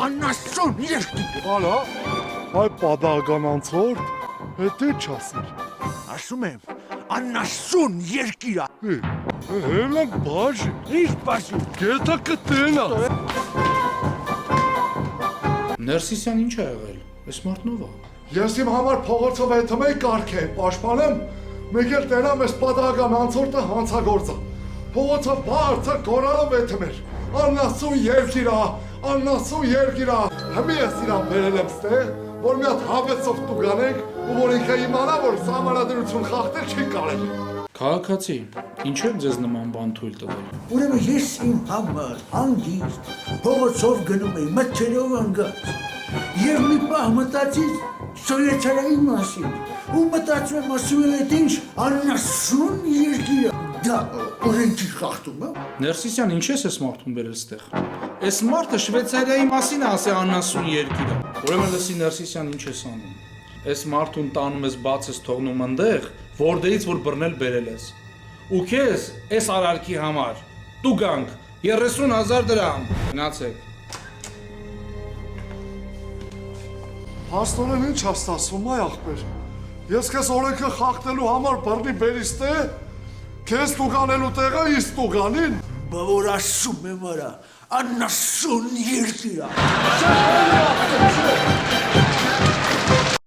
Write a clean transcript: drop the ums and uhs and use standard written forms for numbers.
անասուն երկիր։ Ալա, այ պատահական անցորդ, հետի չասիր։ Ասում եմ, անասուն երկիր է։ Հելան բաժի, Ինչ բաժի։ գետա կտենա։ Ներսիսյան ինչ է եղել, ես մարդնով է։ Ես իմ համար փողոցով հետում էի կարգ է, պաշպանեմ, մեկ էլ տենամ ես պատահական անցորդը հանցագործա։ Փողոցով բարձը գորալով հետում էր, անասուն երկիրա, Հմի ես իրան բերել եմ ստե, որ մի հատ հավեցով տուգան ենք, ու որ ինքը իմանա, որ սահմանադրություն խախտել չի կարել։ Քաղաքացի, ինչու եք ձեզ նման բան թույլ տվել։ Ուրեմն ես իմ համար հանգիստ փողոցով գնում էի մտքերով ընկած եւ մի պահ մտածի սոյեչարայի մասին ու մտածում եմ ասում եմ այդ ինչ անասուն երկիր է դա օրենքի խախտում է։ Ներսիսյան, ինչ ես այս մարդուն բերել ստեղ։ Այս մարդը Շվեյցարիայի մասին է ասի անասուն երկիր է։ Ուրեմն լսի Ներսիսյան, ինչ ես անում։ Այս մարդուն տանում ես բաց ես թողնում այնտեղ, որտեղից որ բռնել բերել ես։ Ու քեզ այս արարքի համար տուգանք 30,000 դրամ։ Գնացեք։ Հաստորեն ինչ հաստասում այ աղբեր։ Ես քեզ օրենքը խախտելու համար բռնի բերիս տե, քեզ տուգանելու տեղը իս տուգանին։ Բա որ ասում եմ արա անասուն երկիր է։